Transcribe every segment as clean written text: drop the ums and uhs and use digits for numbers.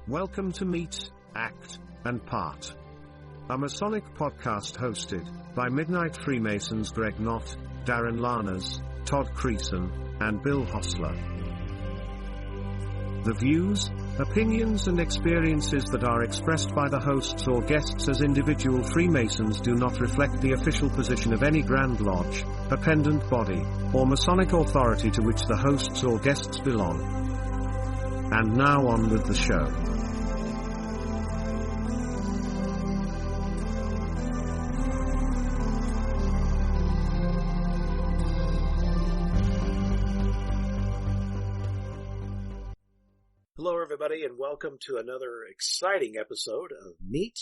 Welcome to Meet, Act, and Part, a Masonic podcast hosted by Midnight Freemasons Greg Knott, Darren Lahners, Todd Creason, and Bill Hostler. The views, opinions and experiences that are expressed by the hosts or guests as individual Freemasons do not reflect the official position of any Grand Lodge, appendant body, or Masonic authority to which the hosts or guests belong. And now on with the show. Hello, everybody, and welcome to another exciting episode of Meet,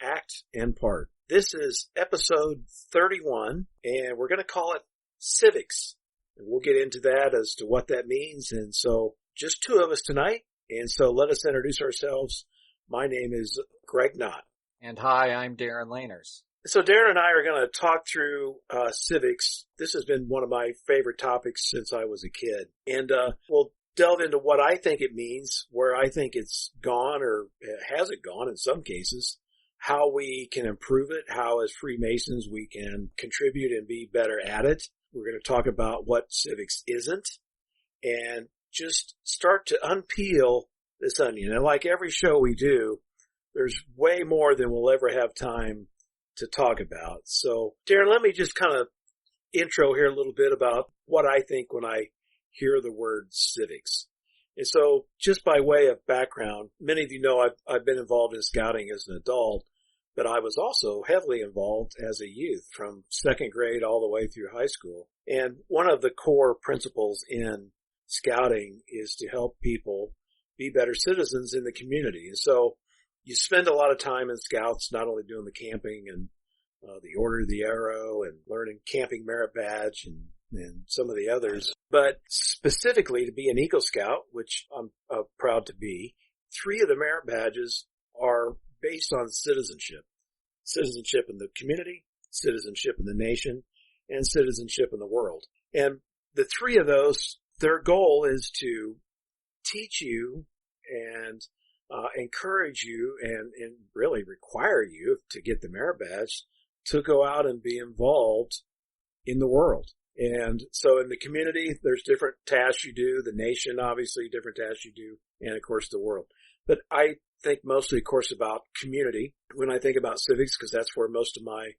Act, and Part. This is episode 31, and we're going to call it Civics. And we'll get into that as to what that means. And so, just two of us tonight, and so let us introduce ourselves. My name is Greg Knott. And hi, I'm Darren Lahners. So Darren and I are going to talk through civics. This has been one of my favorite topics since I was a kid. And we'll delve into what I think it means, where I think it's gone or hasn't gone in some cases, how we can improve it, how as Freemasons we can contribute and be better at it. We're going to talk about what civics isn't and just start to unpeel this onion. And like every show we do, there's way more than we'll ever have time to talk about. So Darren, let me just kind of intro here a little bit about what I think when I hear the word civics. And so just by way of background, many of you know I've been involved in scouting as an adult, but I was also heavily involved as a youth from second grade all the way through high school. And one of the core principles in scouting is to help people be better citizens in the community. And so you spend a lot of time in scouts, not only doing the camping and the Order of the Arrow and learning camping merit badge and some of the others. But specifically to be an Eagle Scout, which I'm proud to be, 3 of the merit badges are based on citizenship. Citizenship in the community, citizenship in the nation, and citizenship in the world. And the 3 of those, their goal is to teach you and encourage you and really require you to get the merit badge to go out and be involved in the world. And so in the community, there's different tasks you do. The nation, obviously, different tasks you do. And, of course, the world. But I think mostly, of course, about community when I think about civics, because that's where most of my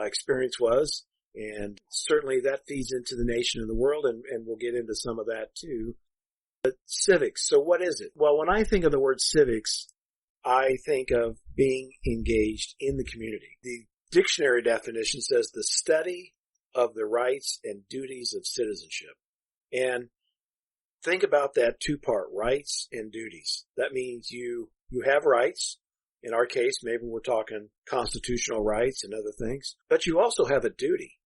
experience was. And certainly that feeds into the nation and the world, and we'll get into some of that, too. But civics, so what is it? Well, when I think of the word civics, I think of being engaged in the community. The dictionary definition says the study of the rights and duties of citizenship. And think about that 2-part, rights and duties. That means you have rights. In our case, maybe we're talking constitutional rights and other things, but you also have a duty.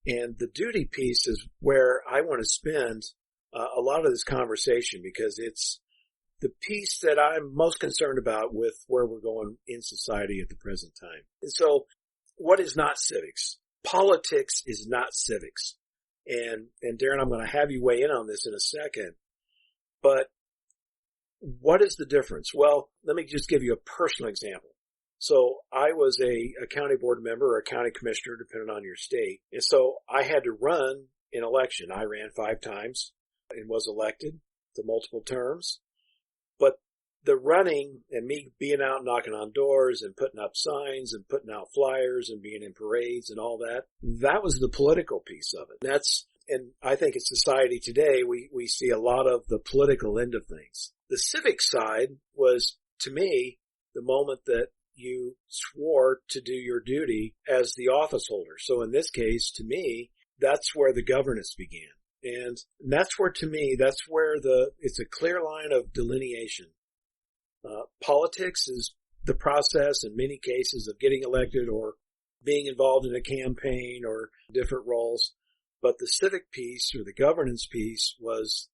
And the duty piece is where I want to spend a lot of this conversation, because it's the piece that I'm most concerned about with where we're going in society at the present time. And so what is not civics? Politics is not civics. And Darren, I'm going to have you weigh in on this in a second. But what is the difference? Well, let me just give you a personal example. So I was a county board member or a county commissioner, depending on your state. And so I had to run an election. I ran 5 times and was elected to multiple terms. But the running and me being out knocking on doors and putting up signs and putting out flyers and being in parades and all that, that was the political piece of it. And I think in society today, we see a lot of the political end of things. The civic side was, to me, the moment that you swore to do your duty as the office holder. So in this case, to me, that's where the governance began. And that's where, to me, that's where it's a clear line of delineation. Politics is the process in many cases of getting elected or being involved in a campaign or different roles. But the civic piece or the governance piece was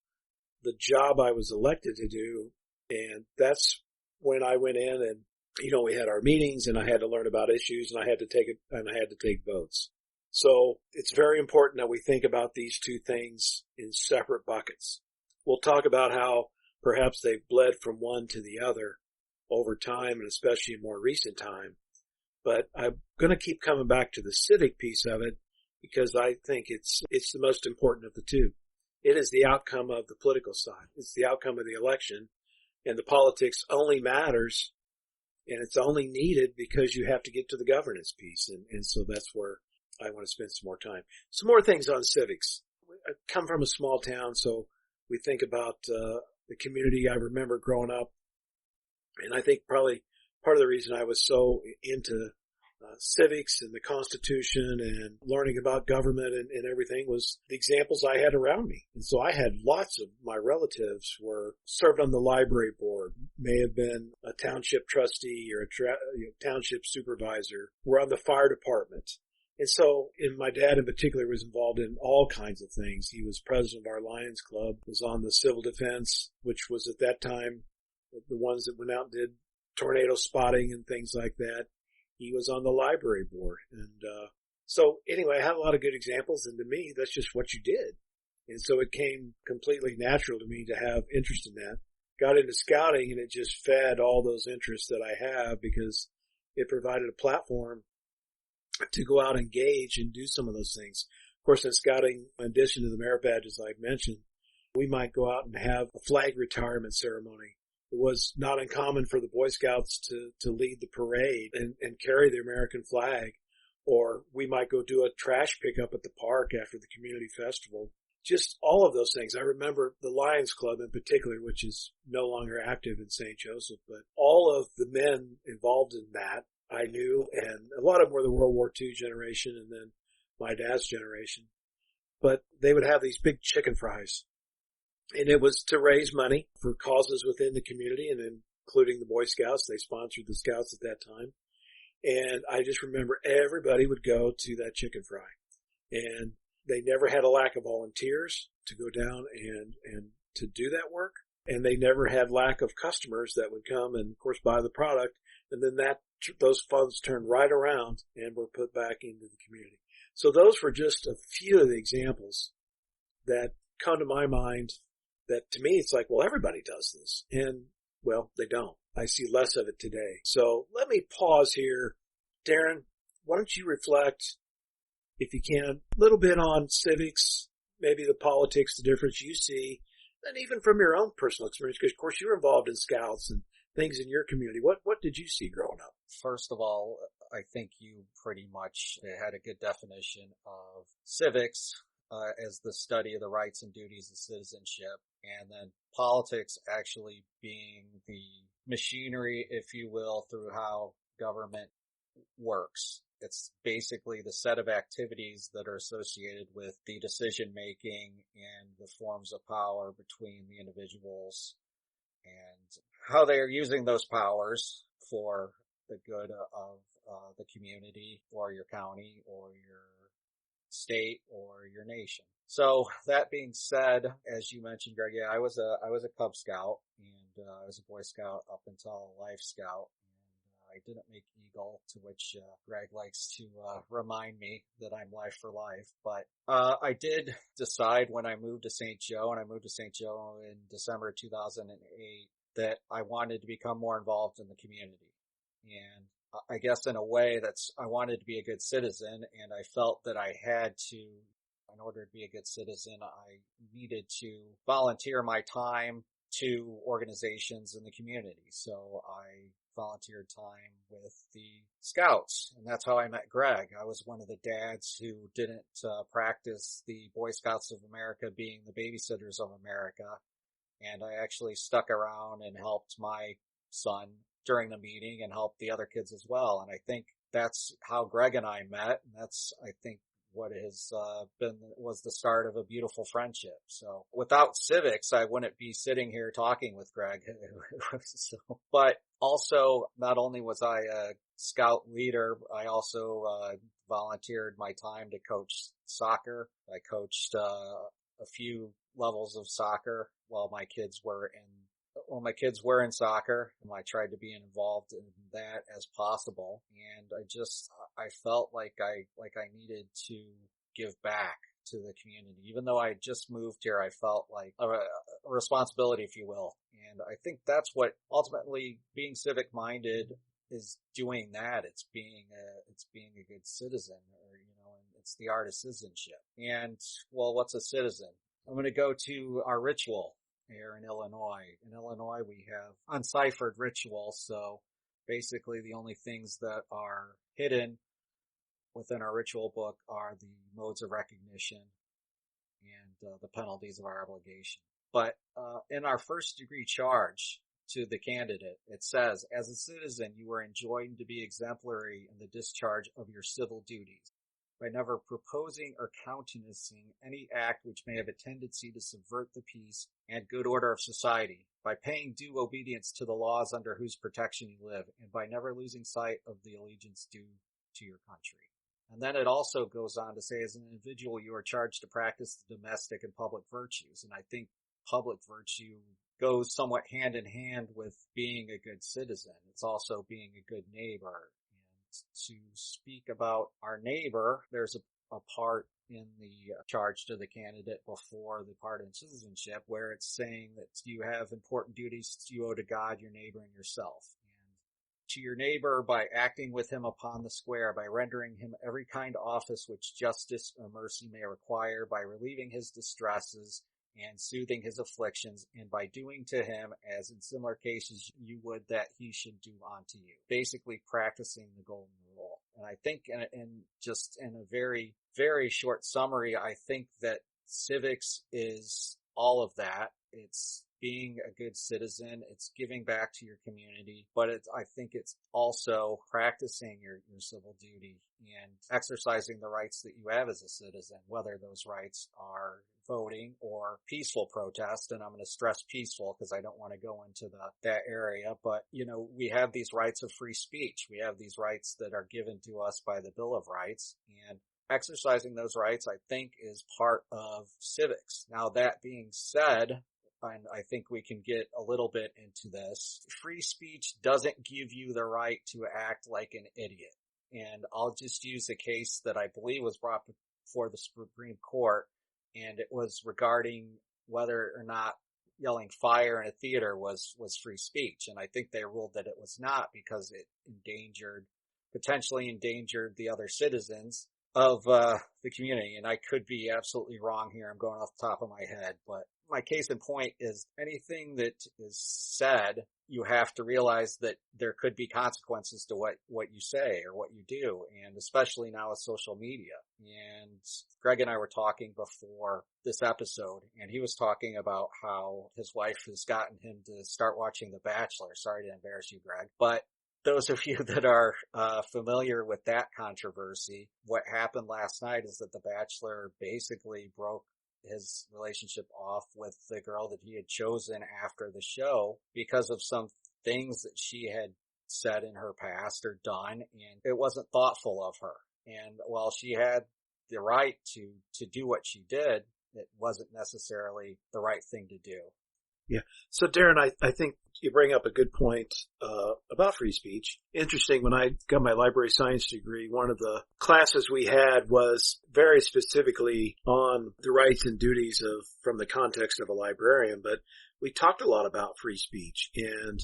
the job I was elected to do. And that's when I went in and, we had our meetings and I had to learn about issues and I had to take votes. So it's very important that we think about these two things in separate buckets. We'll talk about how perhaps they've bled from one to the other, over time, and especially in more recent time. But I'm going to keep coming back to the civic piece of it because I think it's the most important of the two. It is the outcome of the political side. It's the outcome of the election, and the politics only matters, and it's only needed because you have to get to the governance piece. And so that's where I want to spend some more time. Some more things on civics. I come from a small town, so we think about the community I remember growing up. And I think probably part of the reason I was so into civics and the Constitution and learning about government and everything was the examples I had around me. And so I had lots of my relatives were served on the library board, may have been a township trustee or a township supervisor, were on the fire department. And so, and my dad in particular was involved in all kinds of things. He was president of our Lions Club, was on the civil defense, which was at that time the ones that went out and did tornado spotting and things like that. He was on the library board. And so anyway, I had a lot of good examples, and to me, that's just what you did. And so it came completely natural to me to have interest in that. Got into scouting, and it just fed all those interests that I have because it provided a platform to go out and engage and do some of those things. Of course, in scouting, in addition to the merit badges I've mentioned, we might go out and have a flag retirement ceremony. It was not uncommon for the Boy Scouts to lead the parade and carry the American flag. Or we might go do a trash pickup at the park after the community festival. Just all of those things. I remember the Lions Club in particular, which is no longer active in St. Joseph, but all of the men involved in that I knew, and a lot of them were the World War II generation and then my dad's generation. But they would have these big chicken fries. And it was to raise money for causes within the community and including the Boy Scouts. They sponsored the Scouts at that time. And I just remember everybody would go to that chicken fry. And they never had a lack of volunteers to go down and to do that work. And they never had lack of customers that would come and, of course, buy the product. And then those funds turned right around and were put back into the community. So those were just a few of the examples that come to my mind that to me it's like, well, everybody does this. And, well, they don't. I see less of it today. So let me pause here. Darren, why don't you reflect, if you can, a little bit on civics, maybe the politics, the difference you see, and even from your own personal experience, because, of course, you're involved in Scouts and things in your community. What did you see growing up? First of all, I think you pretty much had a good definition of civics as the study of the rights and duties of citizenship, and then politics actually being the machinery, if you will, through how government works. It's basically the set of activities that are associated with the decision making and the forms of power between the individuals and how they are using those powers for the good of the community or your county or your state or your nation. So that being said, as you mentioned, Greg, yeah, I was a Cub Scout and I was a Boy Scout up until Life Scout. I didn't make Eagle, to which Greg likes to remind me that I'm life for life. But I did decide when I moved to St. Joe, and I moved to St. Joe in December 2008, that I wanted to become more involved in the community. And I guess in a way I wanted to be a good citizen, and I felt that I had to, in order to be a good citizen, I needed to volunteer my time to organizations in the community. So I volunteered time with the Scouts, and that's how I met Greg. I was one of the dads who didn't practice the Boy Scouts of America being the babysitters of America, and I actually stuck around and helped my son during the meeting and helped the other kids as well. And I think that's how Greg and I met, and that's, I think, what has was the start of a beautiful friendship. So without civics, I wouldn't be sitting here talking with Greg. So, but also, not only was I a Scout leader, I also volunteered my time to coach soccer. I coached a few levels of soccer while my kids were in soccer, and I tried to be involved in that as possible. And I felt like I needed to give back to the community. Even though I just moved here, I felt like a responsibility, if you will. And I think that's what ultimately being civic minded is doing that. It's being a good citizen, or, and it's the art of citizenship. And, well, what's a citizen? I'm going to go to our ritual here in Illinois. In Illinois, we have unciphered ritual. So basically the only things that are hidden within our ritual book are the modes of recognition and the penalties of our obligation. But in our first degree charge to the candidate, it says, as a citizen, you are enjoined to be exemplary in the discharge of your civil duties by never proposing or countenancing any act which may have a tendency to subvert the peace and good order of society, by paying due obedience to the laws under whose protection you live, and by never losing sight of the allegiance due to your country. And then it also goes on to say, as an individual, you are charged to practice the domestic and public virtues. And I think public virtue goes somewhat hand in hand with being a good citizen. It's also being a good neighbor. And to speak about our neighbor, there's a part in the charge to the candidate before the part in citizenship where it's saying that you have important duties you owe to God, your neighbor, and yourself. To your neighbor by acting with him upon the square, by rendering him every kind office which justice or mercy may require, by relieving his distresses and soothing his afflictions, and by doing to him as in similar cases you would that he should do unto you. Basically practicing the golden rule. And I think in a very, very short summary, I think that civics is all of that. It's being a good citizen, it's giving back to your community, but I think it's also practicing your civil duty and exercising the rights that you have as a citizen, whether those rights are voting or peaceful protest. And I'm going to stress peaceful because I don't want to go into that area. But, we have these rights of free speech. We have these rights that are given to us by the Bill of Rights, and exercising those rights, I think, is part of civics. Now, that being said, and I think we can get a little bit into this, free speech doesn't give you the right to act like an idiot. And I'll just use a case that I believe was brought before the Supreme Court, and it was regarding whether or not yelling fire in a theater was free speech. And I think they ruled that it was not because it potentially endangered the other citizens of the community. And I could be absolutely wrong here. I'm going off the top of my head, but my case in point is anything that is said, you have to realize that there could be consequences to what you say or what you do, and especially now with social media. And Greg and I were talking before this episode, and he was talking about how his wife has gotten him to start watching The Bachelor. Sorry to embarrass you, Greg, but those of you that are familiar with that controversy, what happened last night is that The Bachelor basically broke his relationship off with the girl that he had chosen after the show because of some things that she had said in her past or done, and it wasn't thoughtful of her. And while she had the right to do what she did, it wasn't necessarily the right thing to do. Yeah. So Darren, I think you bring up a good point about free speech. Interesting, when I got my library science degree, one of the classes we had was very specifically on the rights and duties from the context of a librarian, but we talked a lot about free speech and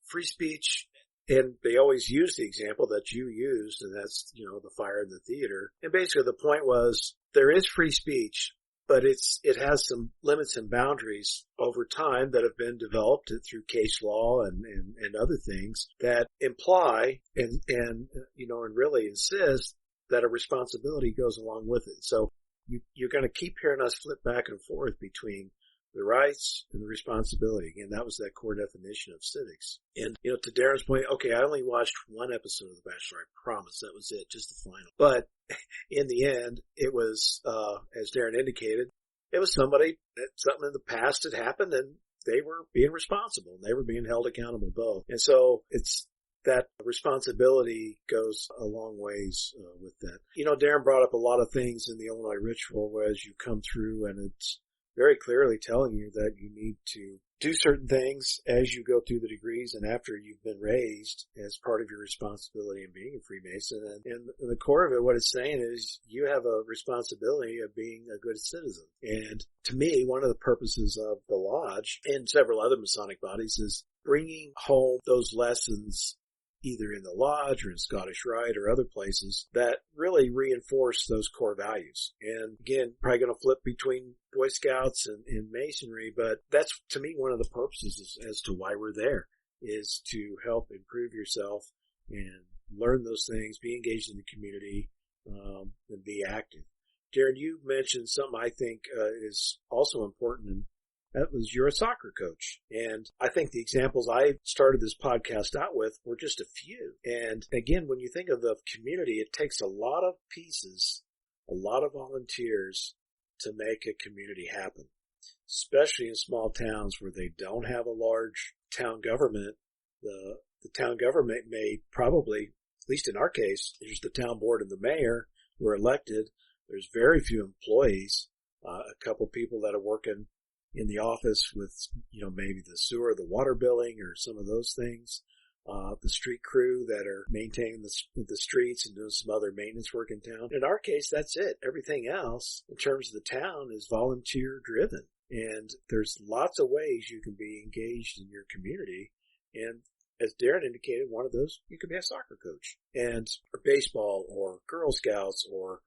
free speech. And they always use the example that you used, and that's, the fire in the theater. And basically the point was there is free speech, but it has some limits and boundaries over time that have been developed through case law and other things that imply and really insist that a responsibility goes along with it. So you're going to keep hearing us flip back and forth between the rights and the responsibility. Again, that was that core definition of civics. And, to Darren's point, okay, I only watched one episode of The Bachelor. I promise that was it, just the final. But in the end, it was, as Darren indicated, it was something in the past had happened and they were being responsible and they were being held accountable both. And so it's that responsibility goes a long ways with that. Darren brought up a lot of things in the Illinois ritual as you come through, and it's very clearly telling you that you need to do certain things as you go through the degrees and after you've been raised as part of your responsibility in being a Freemason. And the core of it, what it's saying is you have a responsibility of being a good citizen. And to me, one of the purposes of the Lodge and several other Masonic bodies is bringing home those lessons either in the Lodge or in Scottish Rite or other places that really reinforce those core values. And again, probably going to flip between Boy Scouts and Masonry, but that's to me one of the purposes as to why we're there, is to help improve yourself and learn those things, be engaged in the community, and be active. Darren, you mentioned something I think is also important, and that was you're a soccer coach. And I think the examples I started this podcast out with were just a few. And again, when you think of the community, it takes a lot of pieces, a lot of volunteers to make a community happen, especially in small towns where they don't have a large town government. The town government may probably, at least in our case, there's the town board and the mayor who are elected. There's very few employees, a couple people that are working in the office with, maybe the sewer, the water billing or some of those things, the street crew that are maintaining the streets and doing some other maintenance work in town. In our case, that's it. Everything else in terms of the town is volunteer driven. And there's lots of ways you can be engaged in your community. And as Darren indicated, one of those, you could be a soccer coach or baseball or Girl Scouts or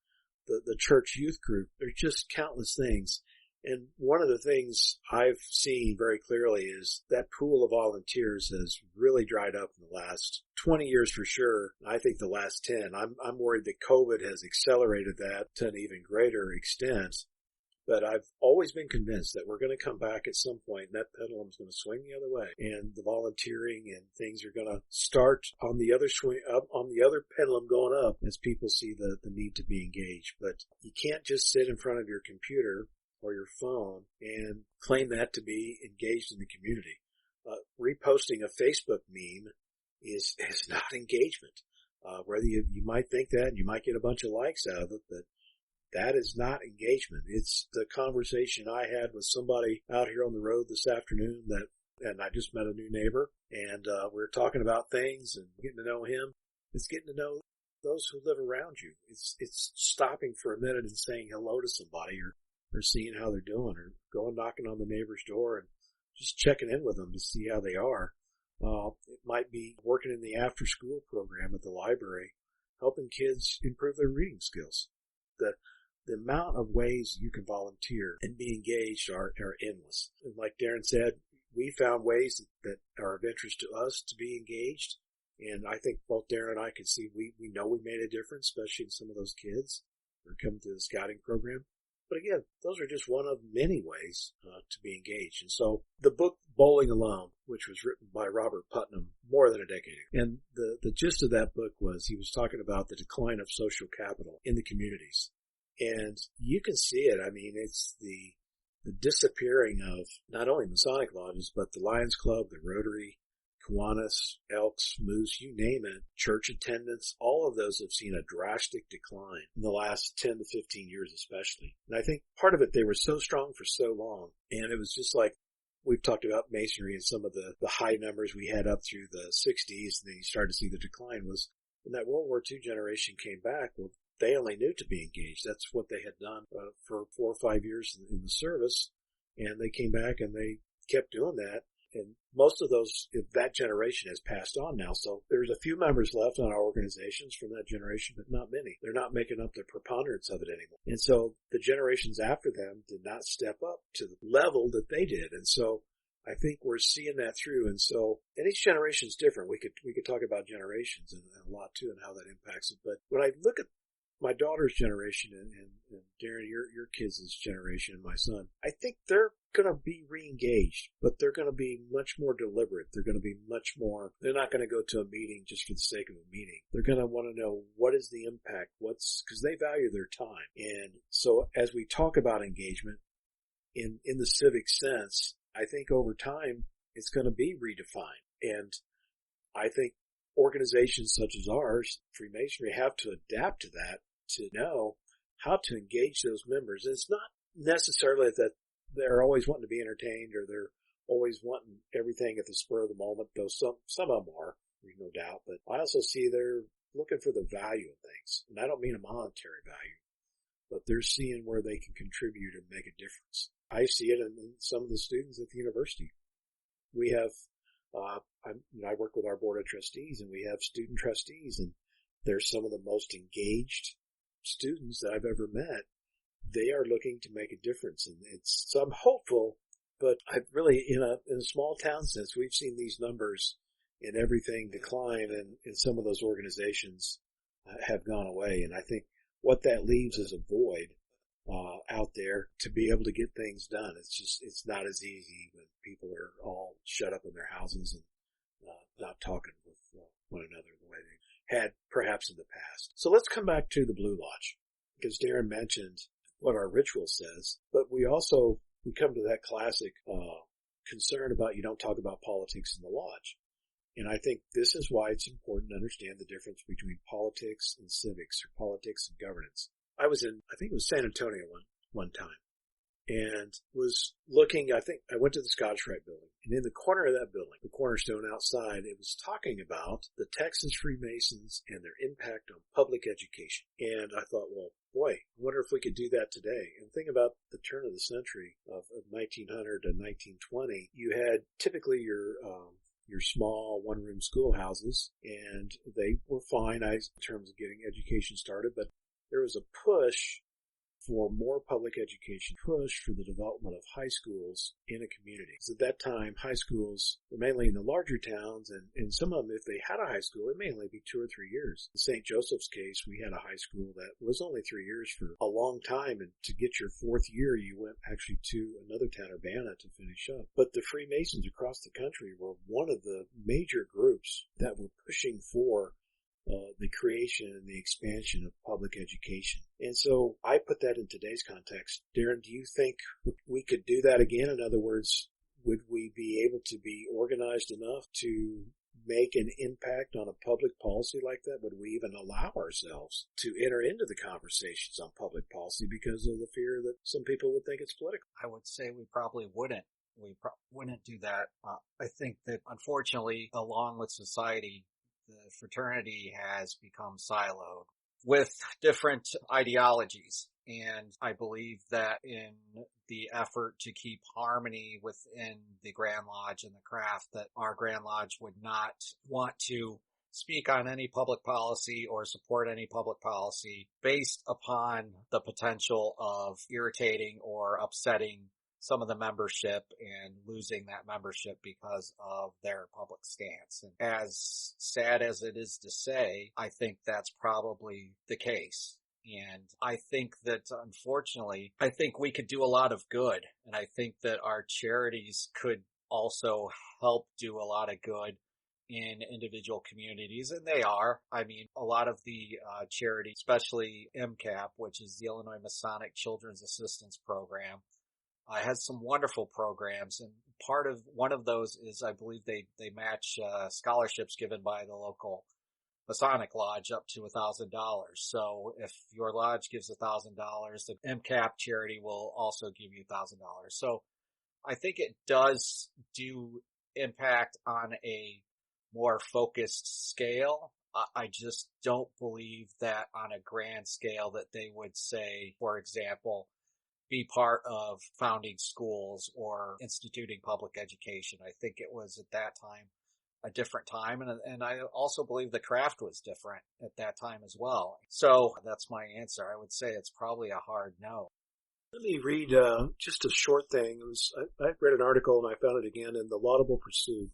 the church youth group. There's just countless things. And one of the things I've seen very clearly is that pool of volunteers has really dried up in the last 20 years for sure. I think the last 10. I'm worried that COVID has accelerated that to an even greater extent. But I've always been convinced that we're going to come back at some point and that pendulum's going to swing the other way. And the volunteering and things are going to start on the other pendulum going up as people see the need to be engaged. But you can't just sit in front of your computer or your phone and claim that to be engaged in the community. Reposting a Facebook meme is not engagement. Whether you might think that and you might get a bunch of likes out of it, but that is not engagement. It's the conversation I had with somebody out here on the road this afternoon and I just met a new neighbor and we were talking about things and getting to know him. It's getting to know those who live around you. It's stopping for a minute and saying hello to somebody or seeing how they're doing or going knocking on the neighbor's door and just checking in with them to see how they are. It might be working in the after school program at the library, helping kids improve their reading skills. The amount of ways you can volunteer and be engaged are endless. And like Darren said, we found ways that are of interest to us to be engaged. And I think both Darren and I can see we know we made a difference, especially in some of those kids who are coming through the scouting program. But again, those are just one of many ways to be engaged. And so the book Bowling Alone, which was written by Robert Putnam more than a decade ago, and the gist of that book was he was talking about the decline of social capital in the communities. And you can see it. I mean, it's the disappearing of not only Masonic lodges, but the Lions Club, the Rotary, Kiwanis, Elks, Moose, you name it, church attendance, all of those have seen a drastic decline in the last 10 to 15 years especially. And I think part of it, they were so strong for so long. And it was just like, we've talked about Masonry and some of the high numbers we had up through the 60s, and then you started to see the decline was when that World War II generation came back. Well, they only knew to be engaged. That's what they had done for 4 or 5 years in the service. And they came back and they kept doing that. And most of that generation has passed on now. So there's a few members left on our organizations from that generation, but not many. They're not making up the preponderance of it anymore. And so the generations after them did not step up to the level that they did. And so I think we're seeing that through. And so, and each generation is different. We could talk about generations and a lot too and how that impacts it. But when I look at my daughter's generation and Darren, your kids' generation and my son, I think they're going to be re-engaged, but they're going to be much more deliberate. They're going to be they're not going to go to a meeting just for the sake of a meeting. They're going to want to know what is the impact, because they value their time. And so as we talk about engagement in the civic sense, I think over time it's going to be redefined. And I think organizations such as ours, Freemasonry, have to adapt to that to know how to engage those members. And it's not necessarily that they're always wanting to be entertained or they're always wanting everything at the spur of the moment, though some of them are, there's no doubt. But I also see they're looking for the value of things. And I don't mean a monetary value, but they're seeing where they can contribute and make a difference. I see it in some of the students at the university. We have, I work with our board of trustees, and we have student trustees, and they're some of the most engaged students that I've ever met. They are looking to make a difference, and so I'm hopeful, but I've really, in a small town sense, we've seen these numbers and everything decline, and some of those organizations have gone away. And I think what that leaves is a void out there to be able to get things done. It's not as easy when people are all shut up in their houses and not talking with one another the way they had perhaps in the past. So let's come back to the Blue Lodge, because Darren mentioned what our ritual says, but we come to that classic concern about you don't talk about politics in the lodge. And I think this is why it's important to understand the difference between politics and civics, or politics and governance. I was in, I think it was San Antonio one time, and was looking, I went to the Scottish Rite building, and in the corner of that building, the cornerstone outside, it was talking about the Texas Freemasons and their impact on public education. And I thought, well, boy, I wonder if we could do that today. And think about the turn of the century of 1900 to 1920. You had typically your small one-room schoolhouses, and they were fine in terms of getting education started, but there was a push for more public education, push for the development of high schools in a community. Because at that time, high schools were mainly in the larger towns, and some of them, if they had a high school, it may only be 2 or 3 years. In St. Joseph's case, we had a high school that was only 3 years for a long time, and to get your 4th year, you went actually to another town, Urbana, to finish up. But the Freemasons across the country were one of the major groups that were pushing for the creation and the expansion of public education. And so I put that in today's context. Darren, do you think we could do that again? In other words, would we be able to be organized enough to make an impact on a public policy like that? Would we even allow ourselves to enter into the conversations on public policy because of the fear that some people would think it's political? I would say we probably wouldn't. Wouldn't do that. I think that, unfortunately, along with society, the fraternity has become siloed with different ideologies. And I believe that in the effort to keep harmony within the Grand Lodge and the craft, that our Grand Lodge would not want to speak on any public policy or support any public policy based upon the potential of irritating or upsetting some of the membership and losing that membership because of their public stance. And as sad as it is to say, I think that's probably the case. And I think that, unfortunately, I think we could do a lot of good. And I think that our charities could also help do a lot of good in individual communities. And they are. I mean, a lot of the charities, especially MCAP, which is the Illinois Masonic Children's Assistance Program, has some wonderful programs, and one of those is, I believe they match scholarships given by the local Masonic Lodge up to $1,000. So if your lodge gives $1,000, the MCAP charity will also give you $1,000. So I think it does do impact on a more focused scale. I just don't believe that on a grand scale that they would say, for example, be part of founding schools or instituting public education. I think it was at that time a different time, and I also believe the craft was different at that time as well. So that's my answer. I would say it's probably a hard no. Let me read just a short thing. I read an article and I found it again in The Laudable Pursuit.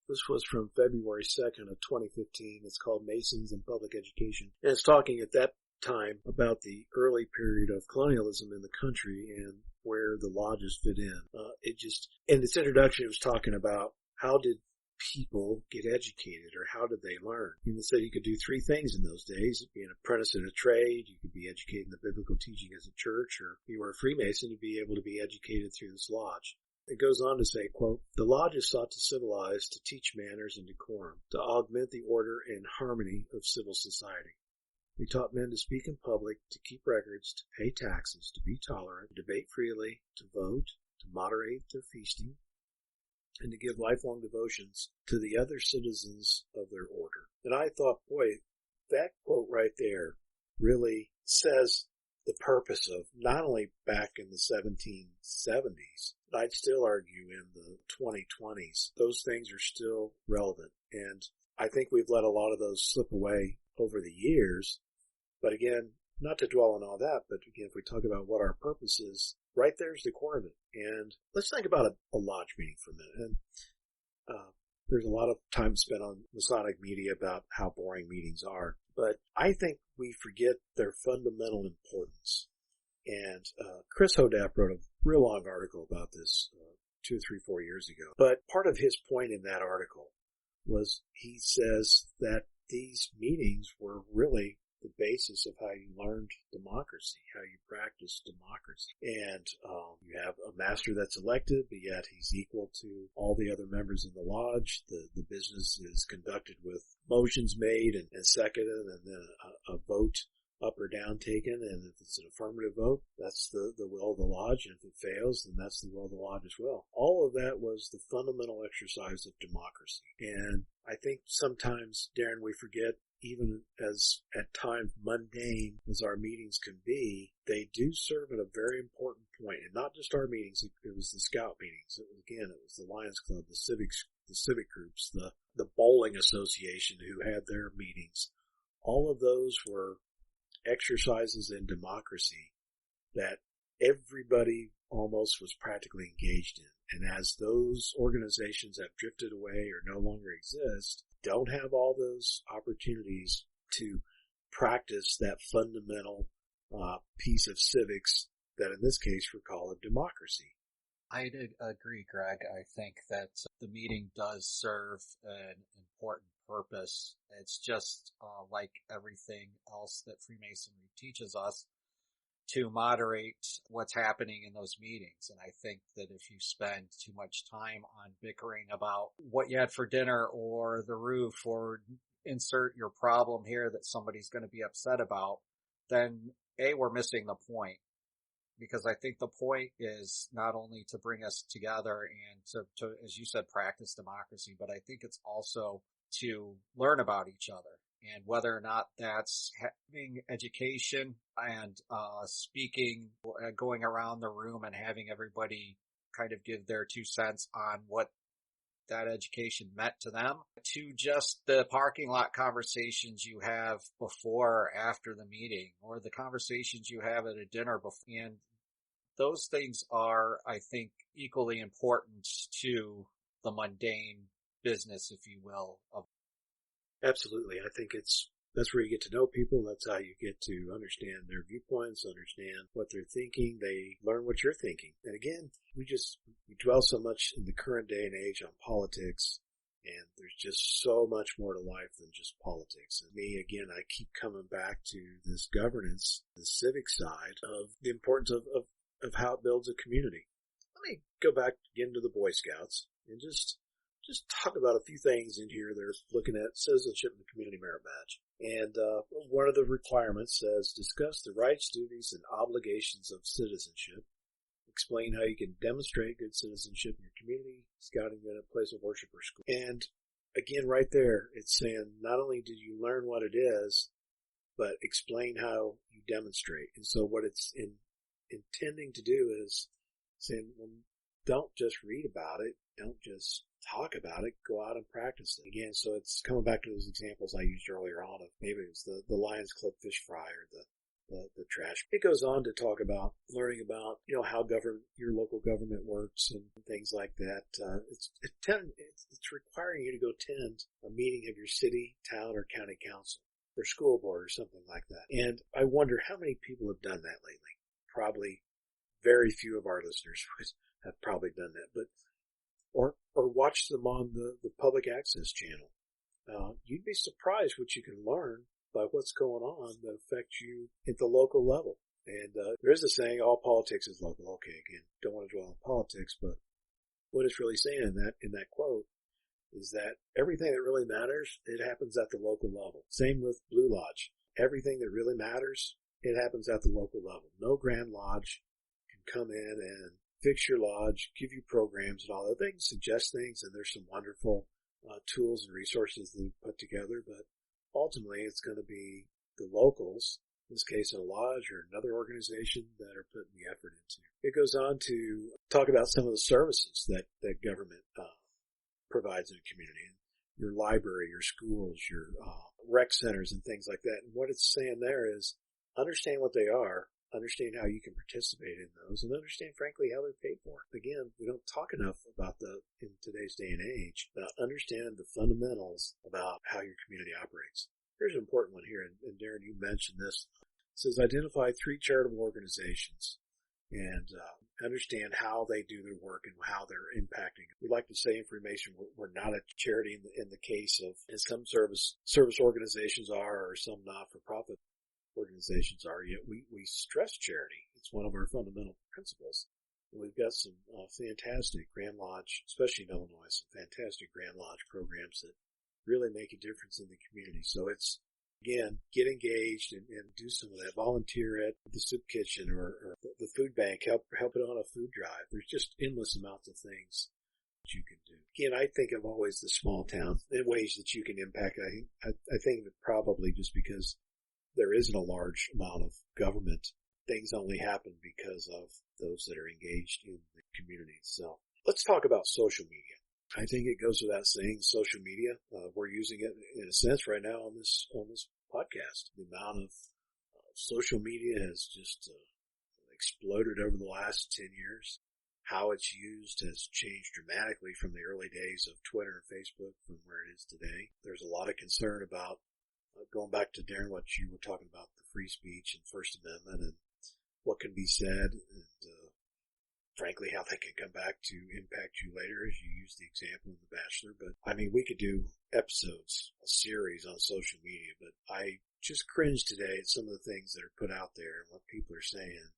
This was from February 2nd of 2015. It's called Masons and Public Education. And it's talking at that time about the early period of colonialism in the country and where the lodges fit in. In its introduction, it was talking about how did people get educated, or how did they learn? And it said you could do 3 things in those days: be an apprentice in a trade, you could be educated in the biblical teaching as a church, or if you were a Freemason, you'd be able to be educated through this lodge. It goes on to say, quote, "The lodges sought to civilize, to teach manners and decorum, to augment the order and harmony of civil society. They taught men to speak in public, to keep records, to pay taxes, to be tolerant, to debate freely, to vote, to moderate their feasting, and to give lifelong devotions to the other citizens of their order. And I thought, boy, that quote right there really says the purpose of not only back in the 1770s, but I'd still argue in the 2020s, those things are still relevant. And I think we've let a lot of those slip away over the years. But again, not to dwell on all that, but again, if we talk about what our purpose is, right there's the core of it. And let's think about a lodge meeting for a minute. And there's a lot of time spent on Masonic media about how boring meetings are. But I think we forget their fundamental importance. And Chris Hodap wrote a real long article about this 2, 3, 4 years ago. But part of his point in that article was he says that these meetings were really the basis of how you learned democracy, how you practiced democracy. And you have a master that's elected, but yet he's equal to all the other members in the lodge. The business is conducted with motions made and seconded, and then a vote up or down taken. And if it's an affirmative vote, that's the will of the lodge. And if it fails, then that's the will of the lodge as well. All of that was the fundamental exercise of democracy. And I think sometimes, Darren, we forget, even as at times mundane as our meetings can be, they do serve at a very important point. And not just our meetings, it was the scout meetings. It was the Lions Club, the civic groups, the bowling association who had their meetings. All of those were exercises in democracy that everybody almost was practically engaged in. And as those organizations have drifted away or no longer exist, don't have all those opportunities to practice that fundamental piece of civics that in this case we call a democracy. I agree, Greg. I think that the meeting does serve an important purpose. It's just like everything else that Freemasonry teaches us, to moderate what's happening in those meetings. And I think that if you spend too much time on bickering about what you had for dinner or the roof or insert your problem here that somebody's going to be upset about, then we're missing the point. Because I think the point is not only to bring us together and to, as you said, practice democracy, but I think it's also to learn about each other. And whether or not that's having education and speaking, going around the room and having everybody kind of give their 2 cents on what that education meant to them, to just the parking lot conversations you have before or after the meeting, or the conversations you have at a dinner before. And those things are, I think, equally important to the mundane business, if you will, of Absolutely. I think that's where you get to know people. That's how you get to understand their viewpoints, understand what they're thinking. They learn what you're thinking. And again, we dwell so much in the current day and age on politics, and there's just so much more to life than just politics. And me, again, I keep coming back to this governance, the civic side of the importance of how it builds a community. Let me go back again to the Boy Scouts and just talk about a few things in here. They're looking at citizenship and community merit badge. And one of the requirements says, discuss the rights, duties, and obligations of citizenship. Explain how you can demonstrate good citizenship in your community, scouting unit, place of worship, or school. And again, right there, it's saying not only did you learn what it is, but explain how you demonstrate. And so what it's intending to do is saying, well, don't just read about it. Don't just talk about it. Go out and practice it. Again, so it's coming back to those examples I used earlier on of maybe it was the Lions Club fish fry or the trash. It goes on to talk about learning about, how your local government works and things like that. It's requiring you to go attend a meeting of your city, town, or county council or school board or something like that. And I wonder how many people have done that lately. Probably very few of our listeners have probably done that, but or watch them on the public access channel. You'd be surprised what you can learn by what's going on that affects you at the local level. And there is a saying, all politics is local. Okay, again, don't want to dwell on politics, but what it's really saying in that quote is that everything that really matters, it happens at the local level. Same with Blue Lodge. Everything that really matters, it happens at the local level. No Grand Lodge can come in and fix your lodge, give you programs and all that. They can suggest things, and there's some wonderful tools and resources that they put together, but ultimately it's going to be the locals, in this case a lodge or another organization, that are putting the effort into. It goes on to talk about some of the services that government provides in a community. Your library, your schools, your rec centers and things like that. And what it's saying there is understand what they are, understand how you can participate in those, and understand, frankly, how they're paid for. Again, we don't talk enough about in today's day and age, about understand the fundamentals about how your community operates. Here's an important one here, and Darren, you mentioned this. It says identify 3 charitable organizations and understand how they do their work and how they're impacting. We like to say information. We're not a charity in the case of, as some service organizations are, or some not-for-profit organizations are, yet we stress charity. It's one of our fundamental principles. And we've got some fantastic Grand Lodge, especially in Illinois, some fantastic Grand Lodge programs that really make a difference in the community. So it's, again, get engaged and do some of that. Volunteer at the soup kitchen or the food bank. Help it on a food drive. There's just endless amounts of things that you can do. Again, I think of always the small towns in ways that you can impact. I think of it probably just because there isn't a large amount of government. Things only happen because of those that are engaged in the community itself. Let's talk about social media. I think it goes without saying, social media, we're using it in a sense right now on this podcast. The amount of social media has just exploded over the last 10 years. How it's used has changed dramatically from the early days of Twitter and Facebook from where it is today. There's a lot of concern about, going back to Darren, what you were talking about, the free speech and First Amendment and what can be said, and frankly, how they can come back to impact you later, as you used the example in The Bachelor. But, I mean, we could do episodes, a series on social media, but I just cringe today at some of the things that are put out there and what people are saying.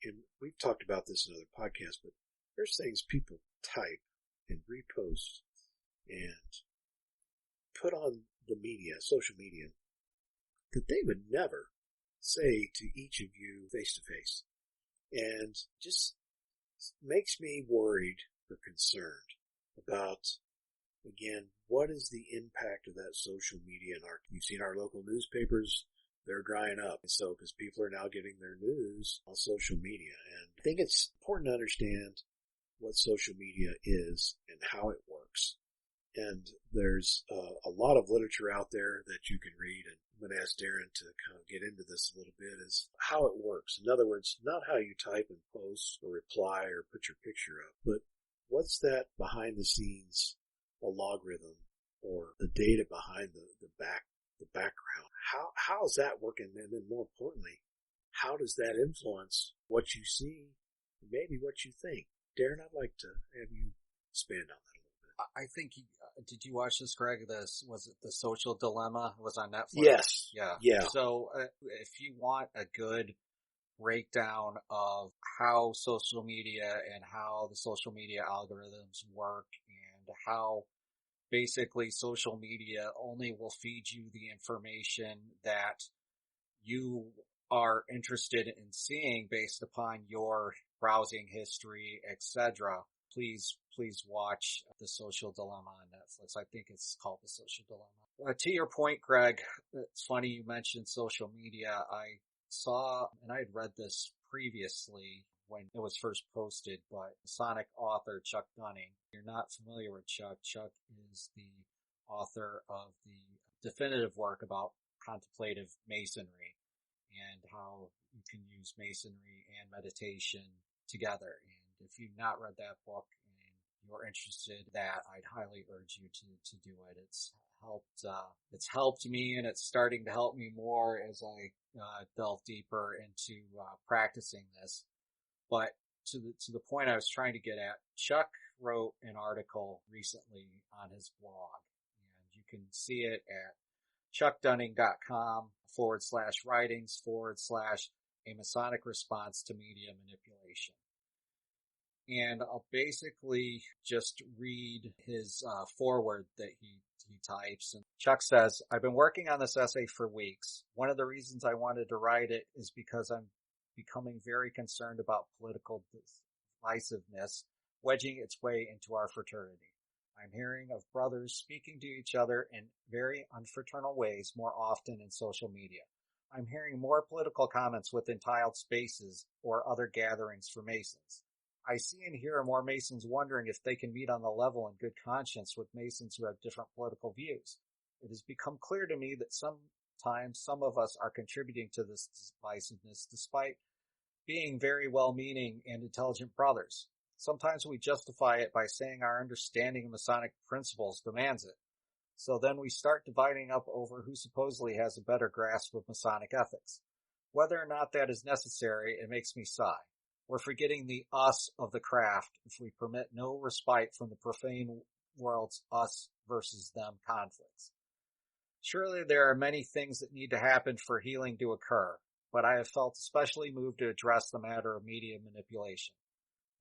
And we've talked about this in other podcasts, but there's things people type and repost and put on the media, social media, that they would never say to each of you face to face. And just makes me worried or concerned about, again, what is the impact of that social media in you've seen our local newspapers, they're drying up. So, because people are now getting their news on social media. And I think it's important to understand what social media is and how it works. And there's a lot of literature out there that you can read, and I'm going to ask Darren to kind of get into this a little bit, is how it works. In other words, not how you type and post or reply or put your picture up, but what's that behind the scenes, a logarithm, or the data behind the background. How is that working? And then more importantly, how does that influence what you see and maybe what you think? Darren, I'd like to have you expand on that a little bit. I think, did you watch this, Greg? Was it The Social Dilemma? It was on Netflix? Yes. Yeah. So if you want a good breakdown of how social media and how the social media algorithms work and how basically social media only will feed you the information that you are interested in seeing based upon your browsing history, etc. Please watch The Social Dilemma on Netflix. I think it's called The Social Dilemma. To your point, Greg, it's funny you mentioned social media. I saw, and I had read this previously when it was first posted, but Masonic author Chuck Dunning. If you're not familiar with Chuck is the author of the definitive work about contemplative masonry and how you can use masonry and meditation together. And if you've not read that book and you're interested in that, I'd highly urge you to do it. It's helped me, and it's starting to help me more as I delve deeper into practicing this. But to the point I was trying to get at, Chuck wrote an article recently on his blog, and you can see it at chuckdunning.com/writings/a Masonic response to media manipulation. And I'll basically just read his foreword that he types. And Chuck says, "I've been working on this essay for weeks. One of the reasons I wanted to write it is because I'm becoming very concerned about political divisiveness wedging its way into our fraternity. I'm hearing of brothers speaking to each other in very unfraternal ways more often in social media. I'm hearing more political comments within tiled spaces or other gatherings for Masons. I see and hear more Masons wondering if they can meet on the level in good conscience with Masons who have different political views. It has become clear to me that sometimes some of us are contributing to this divisiveness despite being very well-meaning and intelligent brothers. Sometimes we justify it by saying our understanding of Masonic principles demands it. So then we start dividing up over who supposedly has a better grasp of Masonic ethics. Whether or not that is necessary, it makes me sigh. We're forgetting the us of the craft if we permit no respite from the profane world's us versus them conflicts. Surely there are many things that need to happen for healing to occur, but I have felt especially moved to address the matter of media manipulation.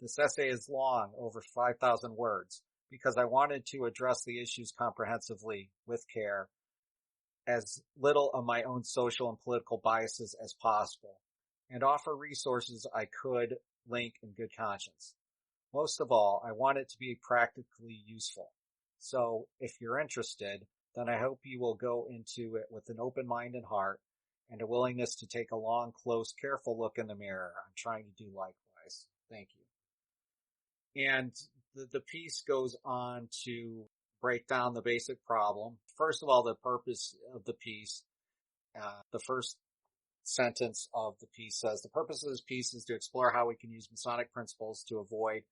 This essay is long, over 5,000 words, because I wanted to address the issues comprehensively, with care, as little of my own social and political biases as possible, and offer resources I could link in good conscience. Most of all, I want it to be practically useful. So, if you're interested, then I hope you will go into it with an open mind and heart, and a willingness to take a long, close, careful look in the mirror. I'm trying to do likewise. Thank you. And the piece goes on to break down the basic problem. First of all, the purpose of the piece, the first sentence of the piece says, the purpose of this piece is to explore how we can use Masonic principles to avoid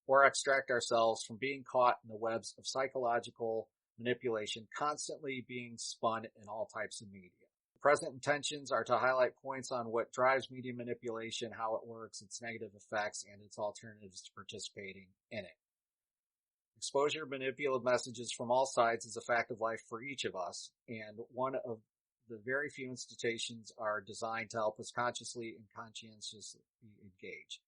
or extract ourselves from being caught in the webs of psychological manipulation constantly being spun in all types of media. The present intentions are to highlight points on what drives media manipulation, how it works, its negative effects, and its alternatives to participating in it. Exposure to manipulative messages from all sides is a fact of life for each of us, and one of the very few institutions are designed to help us consciously and conscientiously engage.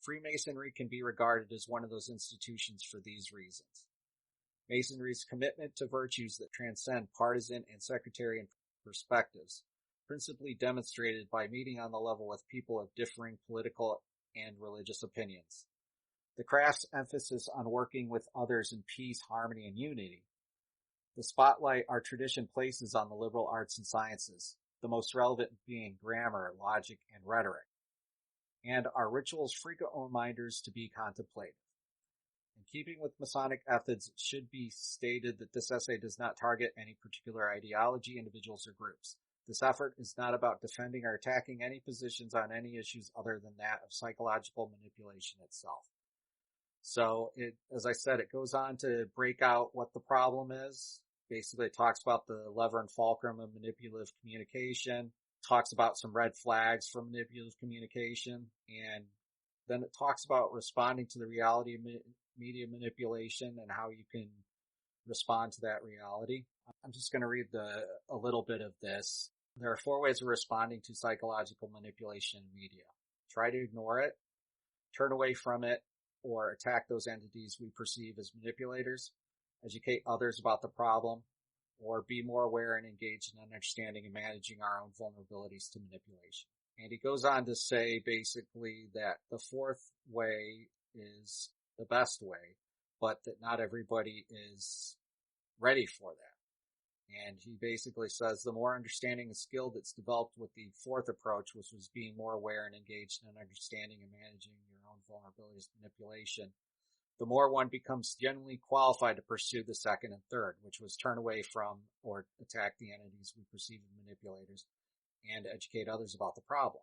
Freemasonry can be regarded as one of those institutions for these reasons. Masonry's commitment to virtues that transcend partisan and sectarian perspectives, principally demonstrated by meeting on the level with people of differing political and religious opinions. The craft's emphasis on working with others in peace, harmony, and unity. The spotlight our tradition places on the liberal arts and sciences, the most relevant being grammar, logic, and rhetoric. And our rituals frequent reminders to be contemplative. In keeping with Masonic ethics, it should be stated that this essay does not target any particular ideology, individuals, or groups. This effort is not about defending or attacking any positions on any issues other than that of psychological manipulation itself. So, as I said, it goes on to break out what the problem is. Basically, it talks about the lever and fulcrum of manipulative communication, talks about some red flags for manipulative communication, and then it talks about responding to the reality of media manipulation and how you can respond to that reality. I'm just going to read a little bit of this. There are 4 ways of responding to psychological manipulation in media. Try to ignore it, turn away from it, or attack those entities we perceive as manipulators, educate others about the problem, or be more aware and engaged in understanding and managing our own vulnerabilities to manipulation. And he goes on to say basically that the 4th way is the best way, but that not everybody is ready for that. And he basically says the more understanding and skill that's developed with the 4th approach, which was being more aware and engaged in understanding and managing your own vulnerabilities to manipulation, the more one becomes genuinely qualified to pursue the 2nd and 3rd, which was turn away from or attack the entities we perceive as manipulators and educate others about the problem.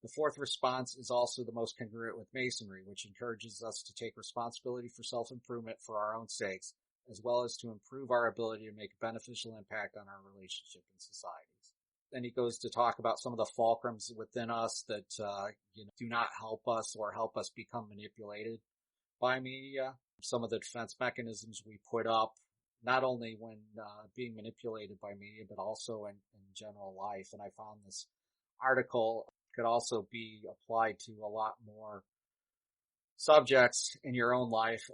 The 4th response is also the most congruent with Masonry, which encourages us to take responsibility for self-improvement for our own sakes, as well as to improve our ability to make a beneficial impact on our relationship and societies. Then he goes to talk about some of the fulcrums within us that do not help us or help us become manipulated by media. Some of the defense mechanisms we put up, not only when being manipulated by media, but also in general life. And I found this article could also be applied to a lot more subjects in your own life,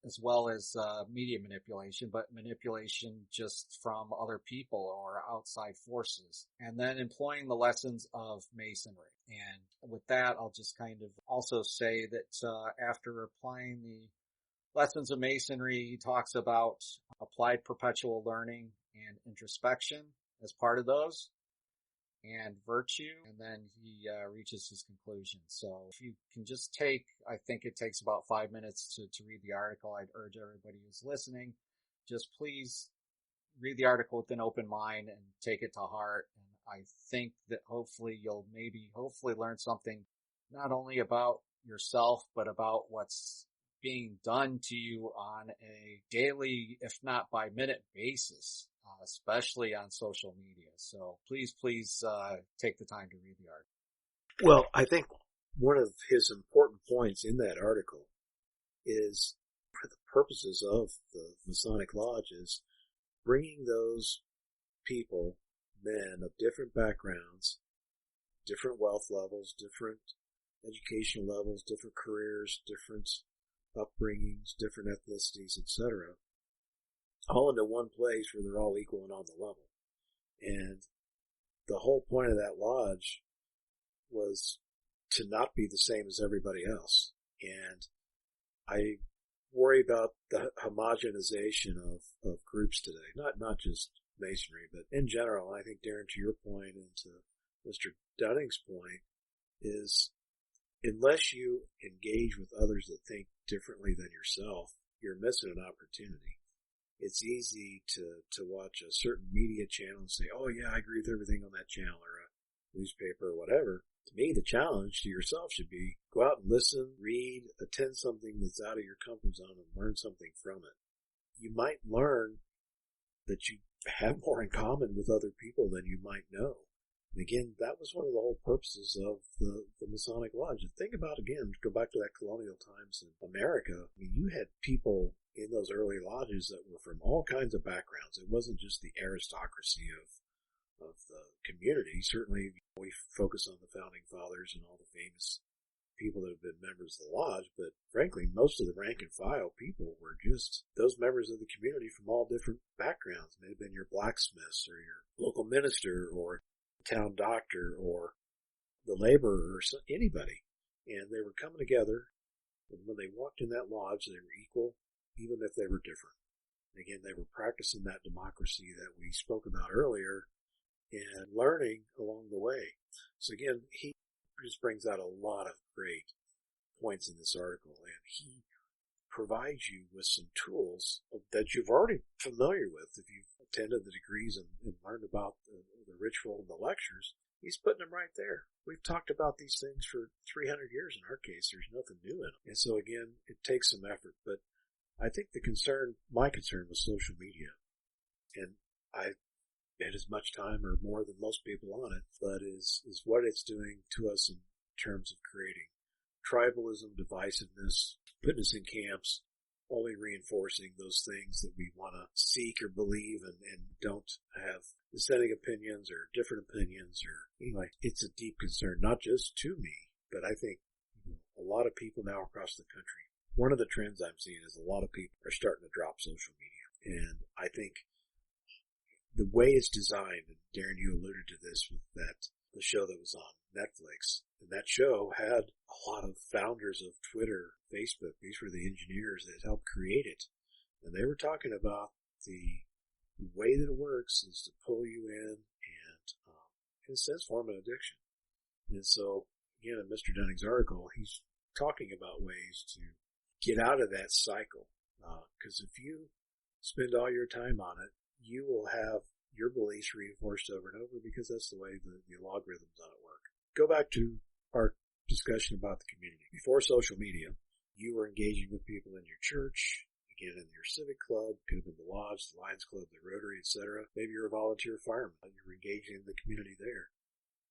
as well as media manipulation, but manipulation just from other people or outside forces. And then employing the lessons of Masonry. And with that, I'll just kind of also say that after applying the lessons of Masonry, he talks about applied perpetual learning and introspection as part of those, and virtue, and then he reaches his conclusion. So if you can just take, I think it takes about 5 minutes to read the article. I'd urge everybody who's listening, just please read the article with an open mind and take it to heart. And I think that hopefully you'll hopefully learn something not only about yourself, but about what's being done to you on a daily, if not by minute basis, especially on social media. So please take the time to read the article. Well, I think one of his important points in that article is, for the purposes of the Masonic Lodge, is bringing those people, men of different backgrounds, different wealth levels, different educational levels, different careers, different upbringings, different ethnicities, etc., all into one place where they're all equal and on the level. And the whole point of that lodge was to not be the same as everybody else. And I worry about the homogenization of groups today, not just Masonry, but in general. I think, Darren, to your point and to Mr. Dunning's point, is unless you engage with others that think differently than yourself, you're missing an opportunity. It's easy to watch a certain media channel and say, oh yeah, I agree with everything on that channel, or a newspaper or whatever. To me, the challenge to yourself should be go out and listen, read, attend something that's out of your comfort zone and learn something from it. You might learn that you have more in common with other people than you might know. And again, that was one of the whole purposes of the Masonic Lodge. And think about, again, go back to that colonial times in America. I mean, you had people in those early lodges that were from all kinds of backgrounds. It wasn't just the aristocracy of the community. Certainly, we focus on the founding fathers and all the famous people that have been members of the lodge, but frankly, most of the rank and file people were just those members of the community from all different backgrounds. It may have been your blacksmiths or your local minister or town doctor or the laborer or anybody. And they were coming together, and when they walked in that lodge, they were equal, even if they were different. And again, they were practicing that democracy that we spoke about earlier and learning along the way. So again, he just brings out a lot of great points in this article, and he provides you with some tools that you've already familiar with if you've attended the degrees and learned about the ritual and the lectures. He's putting them right there. We've talked about these things for 300 years in our case. There's nothing new in them. And so again, it takes some effort, but I think my concern was social media. And I had as much time or more than most people on it, but is what it's doing to us in terms of creating tribalism, divisiveness, putting us in camps, only reinforcing those things that we want to seek or believe and don't have dissenting opinions or different opinions or anyway. It's a deep concern, not just to me, but I think a lot of people now across the country. One of the trends I'm seeing is a lot of people are starting to drop social media. And I think the way it's designed, and Darren, you alluded to this with the show that was on Netflix, and that show had a lot of founders of Twitter, Facebook. These were the engineers that helped create it. And they were talking about the way that it works is to pull you in and, in a sense, form an addiction. And so, again, in Mr. Dunning's article, he's talking about ways to get out of that cycle. Because if you spend all your time on it, you will have your beliefs reinforced over and over because that's the way the logarithms on it work. Go back to our discussion about the community. Before social media, you were engaging with people in your church, again in your civic club, could have been the lodge, the Lions Club, the Rotary, etc. Maybe you're a volunteer fireman and you're engaging in the community there.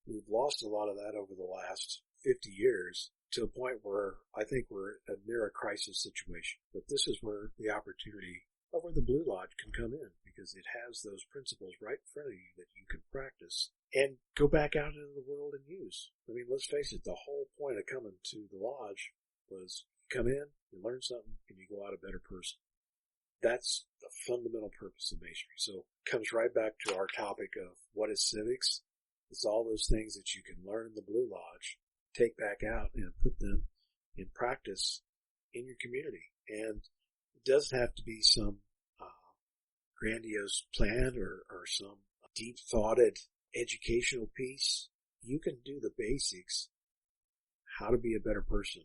We've lost a lot of that over the last 50 years to a point where I think we're near a crisis situation. But this is where the opportunity of where the Blue Lodge can come in, because it has those principles right in front of you that you can practice and go back out into the world and use. I mean, let's face it, the whole point of coming to the lodge was come in, you learn something, and you go out a better person. That's the fundamental purpose of Masonry. So it comes right back to our topic of what is civics. It's all those things that you can learn in the Blue Lodge, take back out and put them in practice in your community. And it doesn't have to be some grandiose plan or some deep thoughted educational piece. You can do the basics, how to be a better person.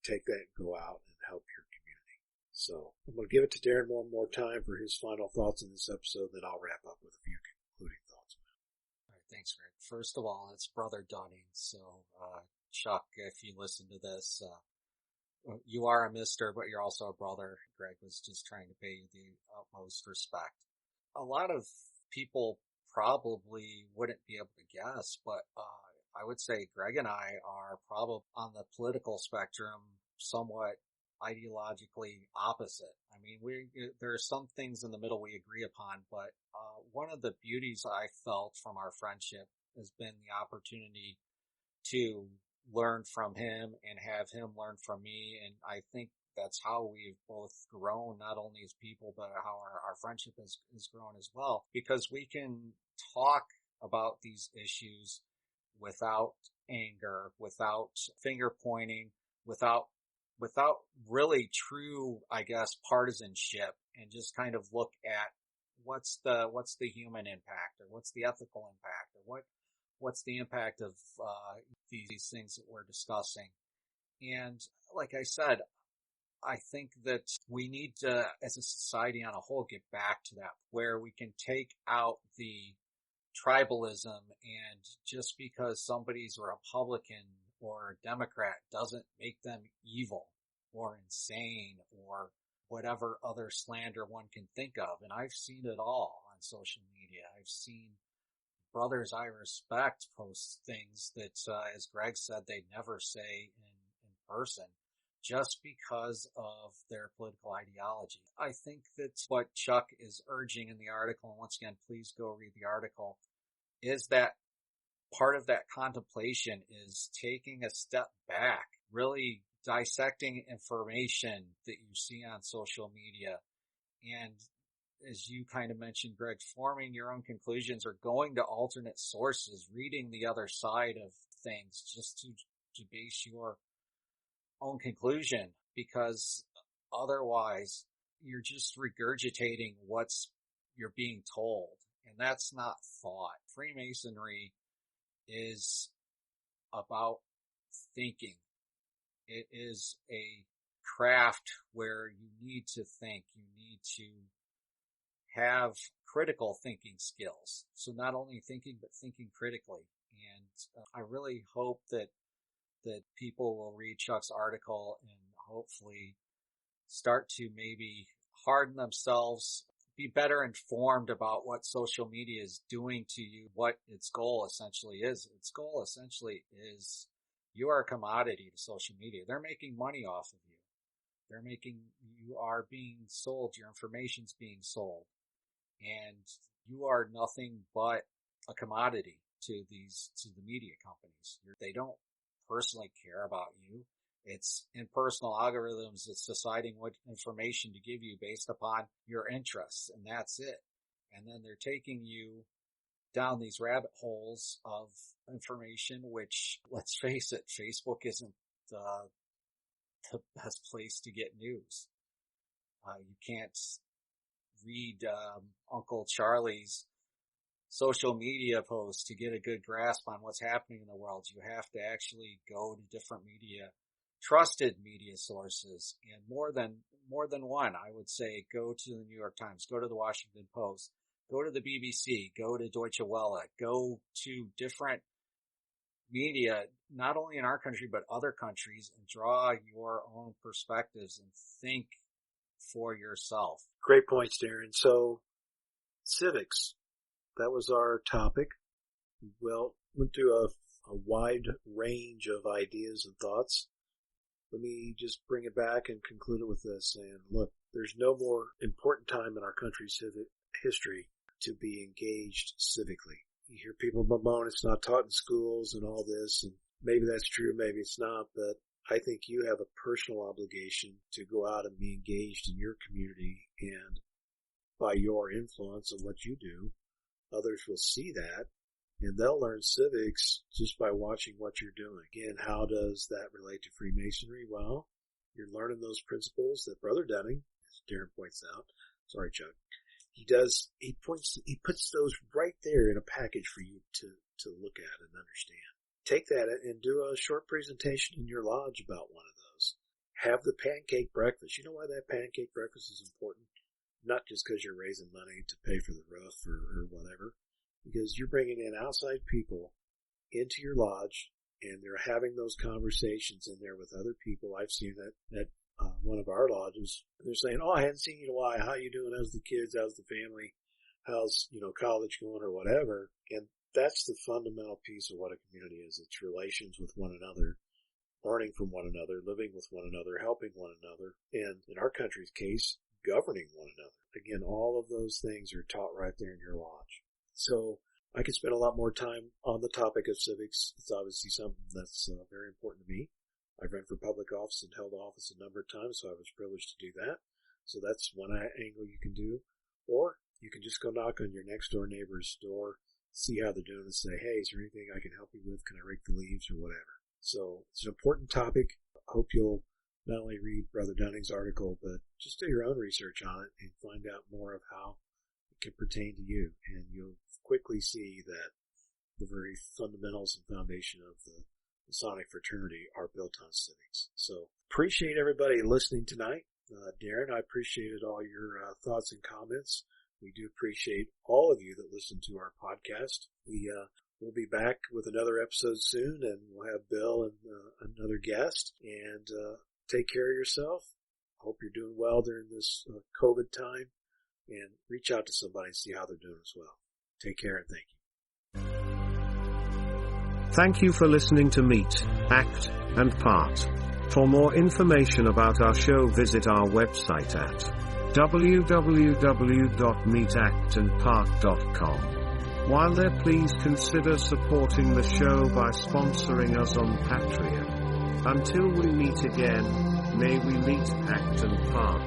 Take that and go out and help your community. So I'm going to give it to Darren one more time for his final thoughts in this episode, then I'll wrap up with a few concluding thoughts. All right, thanks, Greg. First of all, it's Brother Dunning. So, Chuck, if you listen to this, you are a mister, but you're also a brother. Greg was just trying to pay you the utmost respect. A lot of people probably wouldn't be able to guess, but I would say Greg and I are probably on the political spectrum somewhat ideologically opposite. I mean, there are some things in the middle we agree upon, but one of the beauties I felt from our friendship has been the opportunity to learn from him and have him learn from me. And I think that's how we've both grown, not only as people, but how our friendship has grown as well, because we can talk about these issues without anger, without finger pointing, without really true, I guess, partisanship, and just kind of look at what's the human impact, or what's the ethical impact, or what's the impact of these things that we're discussing. And like I said, I think that we need to, as a society on a whole, get back to that, where we can take out the tribalism, and just because somebody's a Republican or a Democrat doesn't make them evil or insane or whatever other slander one can think of. And I've seen it all on social media. I've seen brothers I respect post things that, as Greg said, they'd never say in person, just because of their political ideology. I think that what Chuck is urging in the article, and once again, please go read the article, is that part of that contemplation is taking a step back, really dissecting information that you see on social media, and as you kind of mentioned, Greg, forming your own conclusions or going to alternate sources, reading the other side of things just to base your own conclusion, because otherwise you're just regurgitating what's you're being told, and that's not thought. Freemasonry is about thinking. It is a craft where you need to think, you need to have critical thinking skills. So not only thinking, but thinking critically. And I really hope that people will read Chuck's article and hopefully start to maybe harden themselves, be better informed about what social media is doing to you, what its goal essentially is. Its goal essentially is you are a commodity to social media. They're making money off of you. You are being sold, your information's being sold, and you are nothing but a commodity to the media companies. They don't personally care about you. It's impersonal algorithms that's deciding what information to give you based upon your interests, and that's it. And then they're taking you down these rabbit holes of information, which, let's face it, Facebook isn't the best place to get news. You can't read Uncle Charlie's social media posts to get a good grasp on what's happening in the world. You have to actually go to different trusted media sources, and more than one. I would say go to the New York Times, go to the Washington Post, go to the BBC, go to Deutsche Welle, go to different media, not only in our country, but other countries, and draw your own perspectives and think for yourself. Great points, Darren. So, civics, that was our topic. Well, went through a wide range of ideas and thoughts. Let me just bring it back and conclude it with this. And look, there's no more important time in our country's civic history to be engaged civically. You hear people bemoan it's not taught in schools and all this, and maybe that's true, maybe it's not, but I think you have a personal obligation to go out and be engaged in your community, and by your influence and what you do, others will see that, and they'll learn civics just by watching what you're doing. Again, how does that relate to Freemasonry? Well, you're learning those principles that Brother Dunning, as Darren points out, sorry, Chuck, he puts those right there in a package for you to look at and understand. Take that and do a short presentation in your lodge about one of those. Have the pancake breakfast. You know why that pancake breakfast is important? Not just because you're raising money to pay for the roof or whatever, because you're bringing in outside people into your lodge, and they're having those conversations in there with other people. I've seen that at one of our lodges. They're saying, "Oh, I hadn't seen you in a while. How you doing? How's the kids? How's the family? How's, college going or whatever?" And that's the fundamental piece of what a community is. It's relations with one another, learning from one another, living with one another, helping one another, and in our country's case, governing one another. Again, all of those things are taught right there in your lodge. So I could spend a lot more time on the topic of civics. It's obviously something that's very important to me. I've run for public office and held office a number of times, so I was privileged to do that. So that's one angle you can do. Or you can just go knock on your next door neighbor's door, see how they're doing, and say, "Hey, is there anything I can help you with? Can I rake the leaves or whatever?" So it's an important topic. I hope you'll not only read Brother Dunning's article, but just do your own research on it and find out more of how it can pertain to you. And you'll quickly see that the very fundamentals and foundation of the Masonic fraternity are built on civics. So appreciate everybody listening tonight. Darren, I appreciated all your thoughts and comments. We do appreciate all of you that listen to our podcast. We'll be back with another episode soon, and we'll have Bill and another guest. And take care of yourself. Hope you're doing well during this COVID time, and reach out to somebody and see how they're doing as well. Take care, and thank you. Thank you for listening to Meet, Act, and Part. For more information about our show, visit our website at www.meetactandpart.com. While there, please consider supporting the show by sponsoring us on Patreon. Until we meet again, may we meet, act, and part.